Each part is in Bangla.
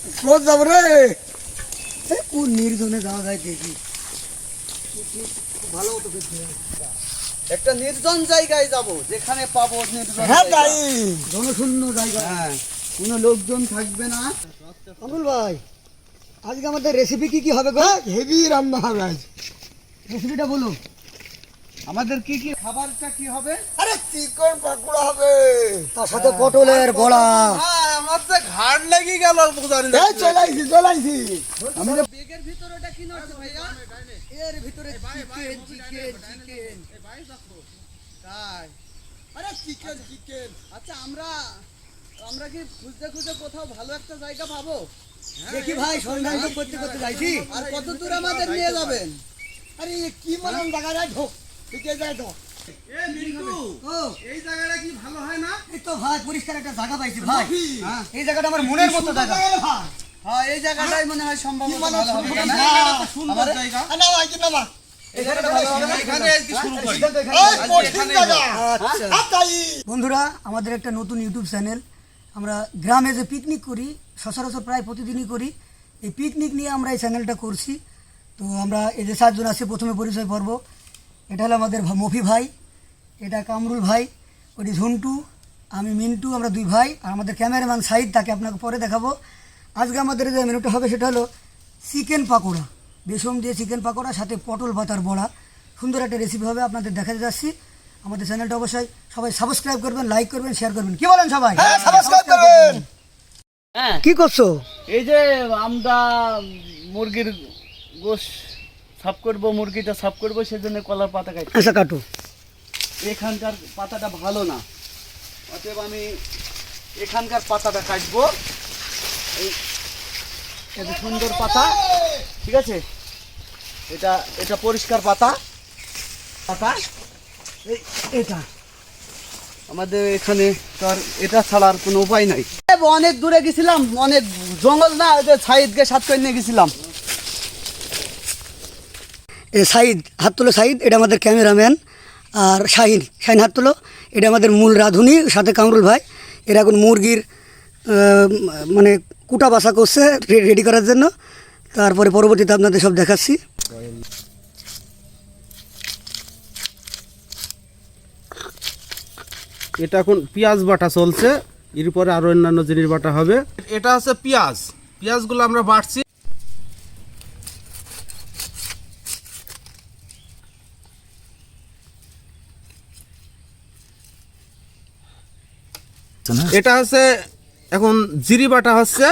কোথায় যাব রে? কোন নির্জনে যাওয়া যায় দেখি। ভালো হতো একটা নির্জন জায়গায় যাব, যেখানে পাবো নির্জন হ্যাঁ জায়গা। তাই জনশূন্য জায়গা, হ্যাঁ, কোনো লোকজন থাকবে না। অমল ভাই আজকে আমাদের রেসিপি কি কি হবে গো? হেভি রান্না হবে আজ। রেসিপিটা বলো। আমাদের কি কি খাবারটা কি হবে? আরে চিকেন পাকোড়া হবে, তার সাথে পটলের বড়া। হ্যাঁ, আমার তো ঘাড় লেগে গেল বুঝানি। এই চলাইছি আমাদের বেগের ভিতরে ওটা কি নড়ছে ভাইয়া? এর ভিতরে চিকেন চিকেন চিকেন। তাই? আরে চিকেন চিকেন। আচ্ছা, আমরা কি খুঁজতে খুঁজতে কোথাও ভালো একটা জায়গা পাবো? দেখি ভাই সন্ধান তো করতে করতে যাইছি। আর কত দূর আমাদের নিয়ে যাবেন? আরে কি মনে জায়গা যায় ঢোক, ঠিক যায় ঢোক। ও এই জায়গাটা কি ভালো হয় না? এই তো ভাই পরিষ্কার একটা জায়গা পাইছি ভাই। হ্যাঁ এই জায়গাটা আমার মনের মতো জায়গা। হ্যাঁ, এই জায়গাটাই মনে হয় সম্ভব ভালো হবে না? সুন্দর জায়গা। না ভাই কি না বন্ধুরা, আমাদের একটা নতুন ইউটিউব চ্যানেল। আমরা গ্রামে যে পিকনিক করি, সচরাচর প্রায় প্রতিদিনই করি। এই পিকনিক নিয়ে আমরা এই চ্যানেলটা করছি। তো আমরা এই যে 7 জন আছে, প্রথমে পরিচয় পর্ব। এটা হলো আমাদের মফি ভাই, এটা কামরুল ভাই, ওটি ঝন্টু, আমি মিন্টু, আমরা 2 ভাই। আর আমাদের ক্যামেরাম্যান সাইদ, তাকে আপনাকে পরে দেখাবো। আজকে আমাদের যে মেনুটা হবে সেটা হলো চিকেন পাকোড়া, বেসন দিয়ে চিকেন পাকোড়া, সাথে পটল পাতার বড়া। সুন্দর একটা রেসিপি হবে, আপনাদের দেখাতে যাচ্ছি। আমাদের চ্যানেলটা অবশ্যই সবাই সাবস্ক্রাইব করবেন, লাইক করবেন, শেয়ার করবেন। কি বলেন সবাই? সাবস্ক্রাইব করবেন। হ্যাঁ, কি করছো? এই যে আমরা মুরগির গোশ সাফ করবো, মুরগিটা সাফ করবো, সেজন্য কলার পাতা কাটছি। আচ্ছা কাটো। এখানকার পাতাটা ভালো না, অতএব আমি এখানকার পাতাটা কাটবো। এই এত সুন্দর পাতা, ঠিক আছে? এটা পরিষ্কার পাতা। এটা আমাদের এখানে তো আর এটা ছাড়া আর কোনো উপায় নাই। অনেক দূরে গেছিলাম, অনেক জঙ্গল না, ওই যে সাইদকে সাথ করে নিয়ে গেছিলাম। সাইদ হাত তুলো, সাইদ এটা আমাদের ক্যামেরাম্যান। আর শাহিন হাত তুলো, এটা আমাদের মূল রাঁধুনি, সাথে কামরুল ভাই। এরা এখন মুরগির মানে কুটা বাসা করছে রেডি করার জন্য। তারপরে পরবর্তীতে আপনাদের সব দেখাচ্ছি। এটা এখন পেঁয়াজ বাটা চলছে, এরপরে আরো অন্যান্য জিনিস বাটা হবে। এটা হচ্ছে পেঁয়াজগুলো আমরা বাটছি। এটা হচ্ছে এখন জিরি বাটা হচ্ছে।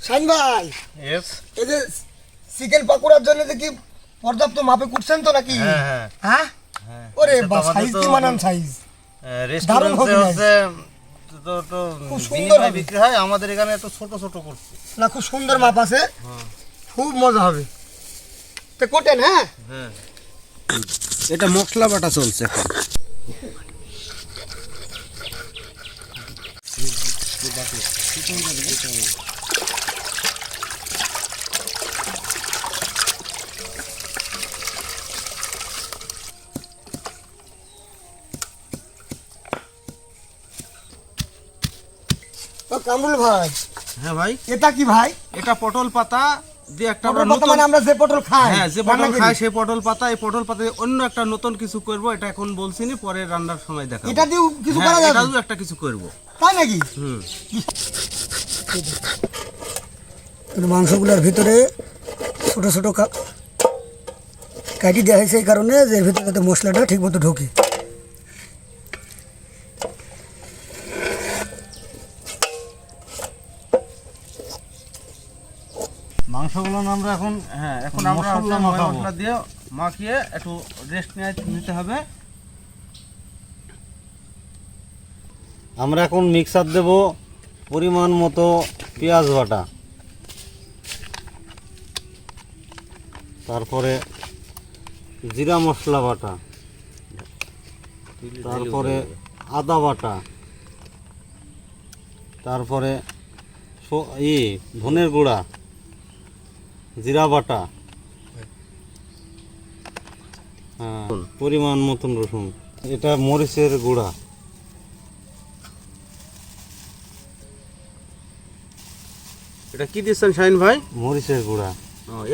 শাহিন ভাই, এই যে চিকেন পাকোড়ার জন্য কি পর্যাপ্ত মাপে কুটছেন তো নাকি? হ্যাঁ ওরে বা সাইজ কি মানান সাইজ। রেস্টুরেন্টে হচ্ছে তো খুব সুন্দর হবে। বিক্রি হয়, আমাদের এখানে একটু ছোট ছোট করছে। না খুব সুন্দর মাপ আছে, খুব মজা হবে। তো কোটেন। হ্যাঁ এটা মশলা বাটা চলছে এখন। কামরুল ভাই, হ্যাঁ ভাই, এটা কি ভাই? এটা পটল পাতা দিয়ে একটা পটল পাতা মানে আমরা যে পটল খাই, হ্যাঁ যে পটল খাই সেই পটল পাতা। এই পটল পাতা দিয়ে অন্য একটা নতুন কিছু করব, এটা এখন বলছি না, পরে রান্নার সময় দেখাবো। এটা দিয়ে কিছু হ্যাঁ, করা যাবে, এটাও একটা কিছু করব। তাই নাকি? মাংসগুলোর ভিতরে ছোট ছোট কাটি দেওয়া হয়েছে, এই কারণে যে এর ভিতরে যাতে মশলাটা ঠিক মতো ঢোকে। মাংসগুলো আমরা এখন এখন আমরা মশলা দিয়ে মাখিয়ে একটু রেস্ট নিতে হবে। আমরা এখন মিক্সার দেব পরিমাণ মতো পেঁয়াজ বাটা, তারপরে জিরা মশলা বাটা, তারপরে আদা বাটা, তারপরে ধনের গুঁড়া, জিরা বাটা, হ্যাঁ পরিমাণ মতন রসুন, এটা মরিচের গুঁড়া, এটা কি দিচ্ছেন শাহিন ভাই? মরিচের গুঁড়া।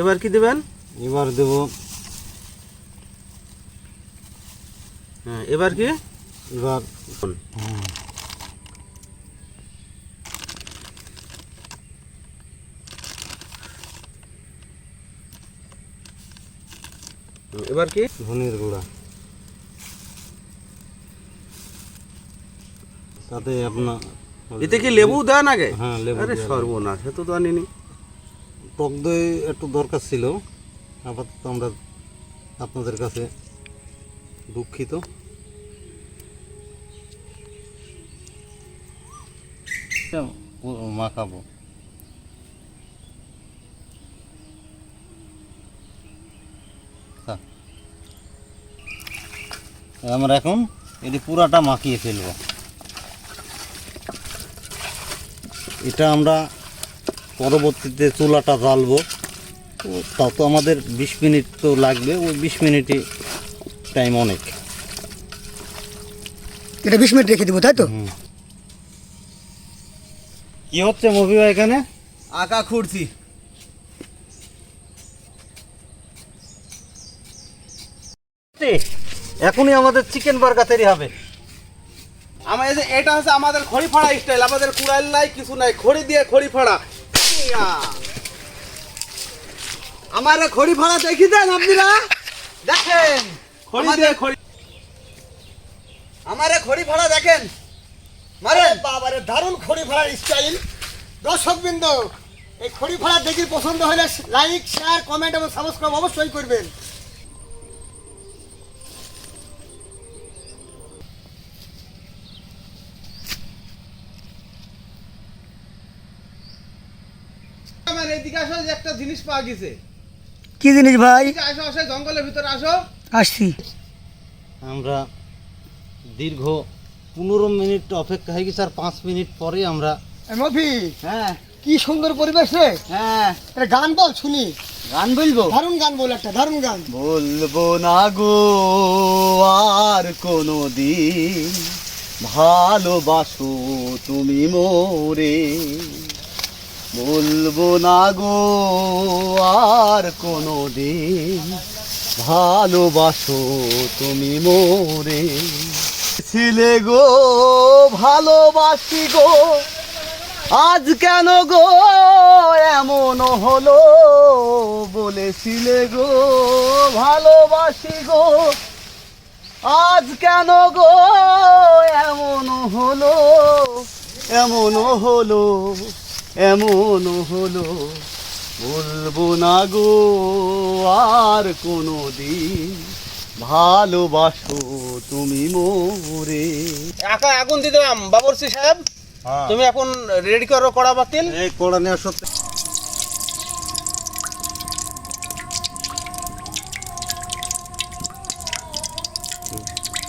এবার কি দিবেন? এবার দেব, হ্যাঁ এবার কি? এবার এবার কি? ধনের গুঁড়া। সাথে আপনার এতে কি লেবু দেন আগে? হ্যাঁ, লেবু আরে দেওয়া লাগে। সর্বনাশ, এ তো জানিনি। টক দই একটু দরকার ছিল, আপাতত আমরা আপনাদের কাছে দুঃখিত। মাখাবো। আমরা এখন এটি পুরাটা মাখিয়ে ফেলবো। এটা আমরা পরবর্তীতে চুলাটা জ্বালবো, তো তাও তো আমাদের 20 মিনিট তো লাগবে, ওই 20 মিনিটই টাইম অনেক। এটা 20 মিনিট রেখে দেবো, তাই তো? কি হচ্ছে মফিবা এখানে? আঁকা খুঁড়ছি। এখনই আমাদের চিকেন বার্গার তৈরি হবে। এটা হচ্ছে আমাদের খড়ি ফাড়া স্টাইল। আমাদের কুড়াইল নাই, কিছু নাই, খড়ি দিয়ে খড়ি ফাড়া। আমার খড়ি ফাড়া দেখি দেন আপনারা, দেখেন খড়ি দিয়ে খড়ি। আমার খড়ি ফাড়া দেখেন, মারে বাবারে দারুণ খড়ি ফাড়ার স্টাইল। দর্শকবৃন্দ, এই খড়ি ফাড়া দেখি পছন্দ হলে লাইক, শেয়ার, কমেন্ট এবং সাবস্ক্রাইব অবশ্যই করবেন। আমার এইদিকে আসো, যে একটা জিনিস পাওয়া গেছে। কি জিনিস ভাই? এদিকে আসো, আসো, জঙ্গলের ভিতরে আসো। আসছি। আমরা দীর্ঘ 15 মিনিট অপেক্ষা হয়ে গেছে, আর 5 মিনিট পরে আমরা মফি, হ্যাঁ কি সুন্দর পরিবেশ রে। হ্যাঁ, একটা গান বল শুনি। গান বলবো? দারুণ গান বল, একটা দারুণ গান। বলবো না গো আর কোনো দিন, ভালোবাসো তুমি মোরে। বলবো না গো আর কোনো দিন, ভালোবাসো তুমি মোরে। ছিলে গো ভালোবাসি গো, আজ কেন গো এমন হলো। বলেছিলে গো ভালোবাসি গো, আজ কেন গো এমন হলো। এমন হলো, এমন হলো। বলবো না গো আর কোনো দিন, ভালোবাসো তুমি মোরে। আগুন দিয়ে দিলাম বাবরচি সাহেব। তুমি এখন রেডি করো কড়া বাতিল। এই কড়া নেওয়ার সত্ত্বে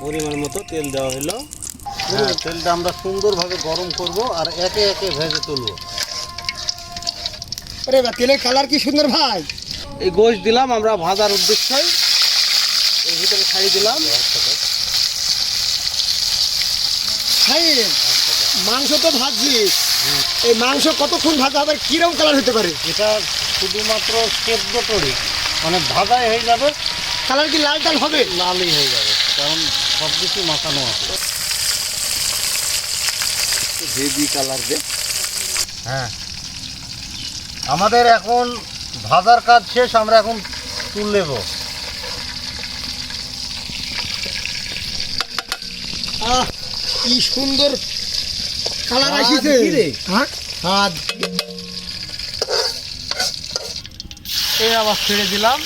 পরিমাণ মতো তেল দেওয়া হলো। তেলটা আমরা সুন্দরভাবে গরম করব আর একে একে ভেজে তুলবো। আরে বা, তেলের কালার কি সুন্দর ভাই। এই গোশ দিলাম আমরা ভাজার উদ্দেশ্যে, এর ভিতরে ছাড়ি দিলাম। ভাই, মাংস তো ভাজছিস, এই মাংস কতক্ষণ ভাজা হবে, কিরকম কালার হতে পারে? এটা শুধুমাত্র সেদ্ধ তরি, মানে ভাজাই হয়ে যাবে, কালার কি লাল টাল হবে? লালই হয়ে যাবে, কারণ সব কিছু মাখানো আছে। হেভি কালার দে। হ্যাঁ, আমাদের এখন ভাজার কাজ শেষ, আমরা এখন তুলে নেব। আহ, কি সুন্দর কালার আসিছে। হ্যাঁ, হাত এই আবার ছেড়ে দিলাম।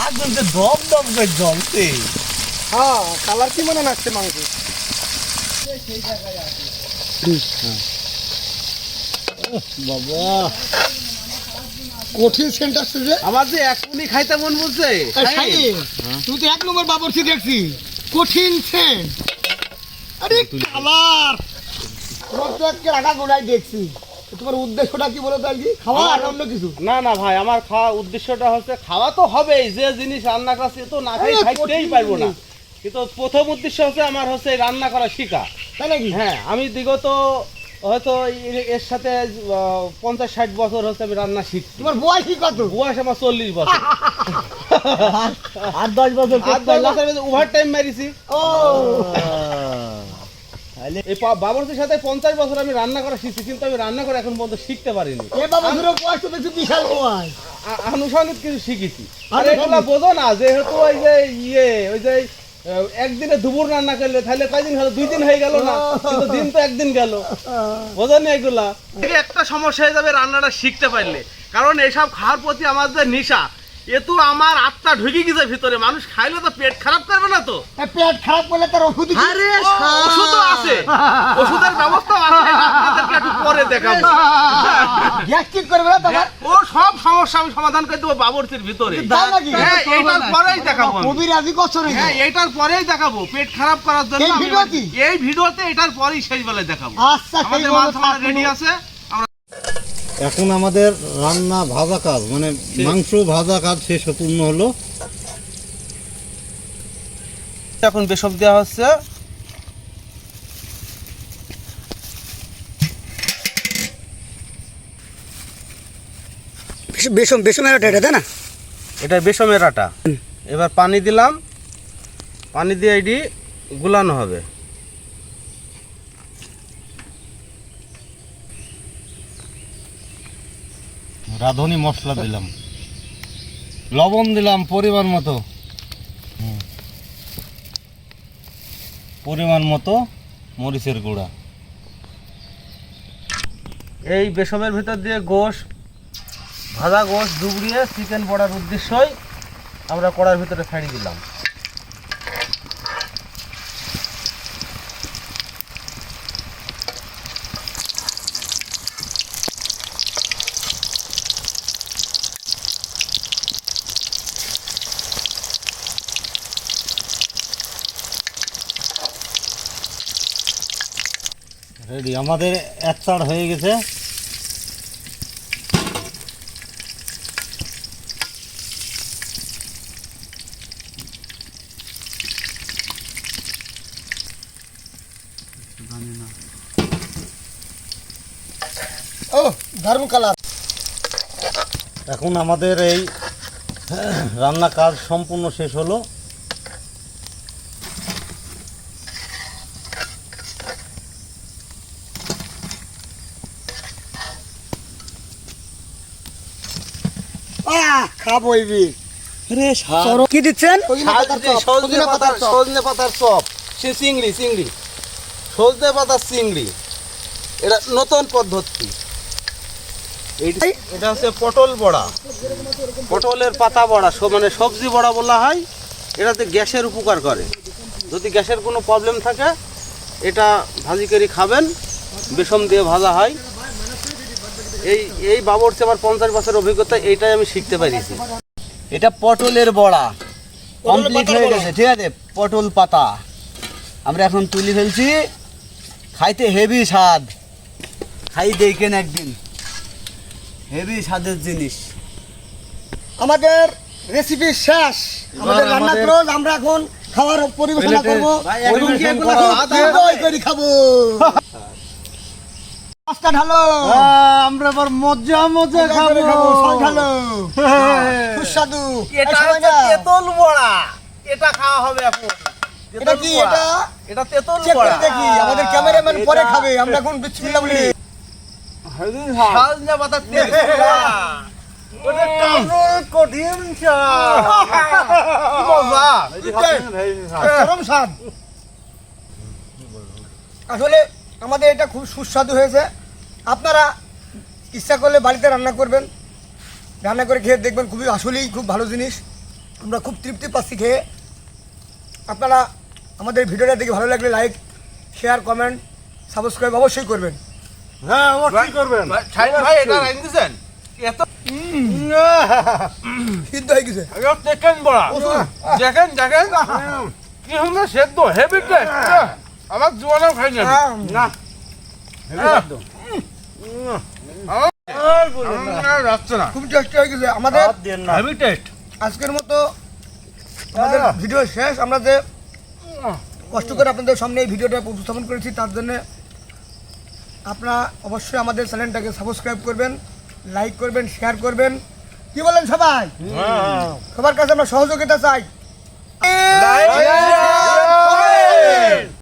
আগুন তো দম দম করে জ্বলছে। হ্যাঁ, কালার কি মনে লাগছে মাংস। বাবা, কঠিন সেন্ট আসছে যে। আমার যে এখনই খাইতে মন বলছে। তুই তো 1 নম্বর বাবরচি দেখছি, কঠিন সেন্ট। আরে কালার, তোমার তো একটা রাখা গোড়ায় দেখছি। তোমার উদ্দেশ্যটা কি বলো তো? আর কি খাওয়া আর অন্য কিছু? না না ভাই, আমার খাওয়া উদ্দেশ্যটা হচ্ছে খাওয়া তো হবেই। যে জিনিস রান্না করছে তো না খাই খাইতেই পারবো না। কিন্তু প্রথম উদ্দেশ্য হচ্ছে আমার হচ্ছে এই রান্না করা শেখা। তাই নাকি? হ্যাঁ, আমি বিগত হয়তো এর সাথে 50-60 বছর হচ্ছে আমি রান্না শিখছি। তোমার বয়স কত? বয়স আমার 40 বছর। আর 10 বছর আর 10 বছর ওভার টাইম মারিছি। ও এই বাবরচির সাথে 50 বছর আমি রান্না করা শিখছি, কিন্তু আমি রান্না করে এখন পর্যন্ত শিখতে পারিনি। এ বাবা দুটো বয়স তো বেশি বিশাল বয়স। আনুষঙ্গিক কিছু শিখেছি। আর আনুষঙ্গিক? এগুলা বোঝো না, যেহেতু ওই যে ওই যে একদিনে দুপুর রান্না করলে তাহলে কয়দিন হলো? 2 দিন হয়ে গেল না, কিন্তু দিন তো একদিন গেল। বোঝো না এগুলা? একটা সমস্যা হয়ে যাবে রান্নাটা শিখতে পারলে, কারণ এইসব খাওয়ার প্রতি আমার যে নেশা, এ তো আমার আত্মা ঢুকে গেছে ভিতরে। মানুষ খাইলে তো পেট খারাপ করবে না তো? এ পেট খারাপ করলে তার ওষুধ কি? আরে ওষুধও আছে, ওষুধের ব্যবস্থা আছে, এটা আপনাদেরকে একটু পরে দেখাবো। গ্যাস্ট্রিক করবে না তোমার? ও সব সমস্যা আমি সমাধান করে দেবো বাবরচির ভিতরে। তাই নাকি? হ্যাঁ, এইটার পরেই দেখাবো আমি। কবির আজি করছো নাকি? হ্যাঁ, এইটার পরেই দেখাবো। পেট খারাপ করার জন্য এই আমি- ভিডিওতে? এই ভিডিওতে এটার পরেই শেষ বেলায় দেখাবো। আচ্ছা, সেই আমাদের বলো মাছ থাক রেডি বলো। আছে। এখন আমাদের রান্না ভাজা কাজ মানে মাংস ভাজা কাজ শেষ পূর্ণ হলো। এখন বেসব দেওয়া হচ্ছে। বেসমের আটা এটা, তাই না? এটা বেসমের আটা। এবার পানি দিলাম, পানি দিয়ে এটি গুলানো হবে। রাঁধুনি মশলা দিলাম, লবণ দিলাম পরিমাণ মতো, পরিমাণ মতো মরিচের গুঁড়া। এই বেসমের ভিতর দিয়ে গোশ, ভাজা গোশ ডুবরিয়ে চিকেন পড়ার উদ্দেশ্যই আমরা কড়ার ভিতরে ছাড়িয়ে দিলাম। রেডি, আমাদের এক চার হয়ে গেছে। ও দারুণ কালার। এখন আমাদের এই রান্না কাজ সম্পূর্ণ শেষ হলো। খাবো এই বি। কি দিচ্ছেন? সজনে পাতার চপ, সে চিংড়ি সজনে পাতার চিংড়ি, এটা নতুন পদ্ধতি। এটা হচ্ছে পটল বড়া, পটলের পাতা বড়া, মানে সবজি বড়া বলা হয়। এটাতে গ্যাসের উপকার করে। যদি গ্যাসের কোনো প্রবলেম থাকে এটা ভাজি করে খাবেন, বেসম দিয়ে ভাজা হয়। এই বাবরচি আমার 50 বছর অভিজ্ঞতা, এইটাই আমি শিখতে পেরেছি। এটা পটলের বড়া কমপ্লিট হয়ে গেছে, ঠিক আছে। পটল পাতা আমরা এখন তুলে ফেলছি। খাইতে হেভি স্বাদ, খাই দেখেন একদিন, হেভি স্বাদের জিনিস। আমাদের রেসিপি শেষ, আমাদের রান্না ক্লোজ। আমরা এখন খাবার পরিবেশনা করবো এবং enjoy করে খাবো। পাঁচটা ঢালো, আমরা আবার মজা মজা খাবো, খাবো। সব ঢালো, সুস্বাদু। এটা এই হচ্ছে সময়টা- তেঁতুল বড়া, এটা খাওয়া হবে এখন। এটা কি? এটা এটা তেঁতুল চেক করে বড়া। দেখি, আমাদের ক্যামেরাম্যান পরে খাবে, আমরা এখন বিসমিল্লাহ বলি। সজনে পাতার তেঁতুল বড়া। ওটা টানুর কঠিন স্বাদ। কি মজা। চরম স্বাদ। আসলে আমাদের এটা খুব সুস্বাদু হয়েছে। আপনারা ইচ্ছা করলে বাড়িতে রান্না করবেন, রান্না করে খেয়ে দেখবেন, খুবই আসলেই খুব ভালো জিনিস। আমরা খুব তৃপ্তি পাচ্ছি খেয়ে। আপনারা আমাদের ভিডিওটা দেখে ভালো লাগলে লাইক, শেয়ার, কমেন্ট, সাবস্ক্রাইব অবশ্যই করবেন। হ্যাঁ, অবশ্যই করবেন। শাহিন ভাই এটা রাইন দিছেন? এত সিদ্ধ হয়ে গেছে। দেখেন বড়া, দেখেন কি সুন্দর সেদ্ধ, হেভি টেস্ট। আমার জীবনেও খাই না। যাচ্ছে না, খুব টেস্টি হয়ে গেছে আমাদের। Heavy taste. আজকের মতো আমাদের ভিডিও শেষ। আমরা যে কষ্ট করে আপনাদের সামনে এই ভিডিওটা উপস্থাপন করেছি, তার জন্য আপনারা অবশ্যই আমাদের চ্যানেলটাকে সাবস্ক্রাইব করবেন, লাইক করবেন, শেয়ার করবেন। কি বলেন সবাই? সবার কাছে আমরা সহযোগিতা চাই।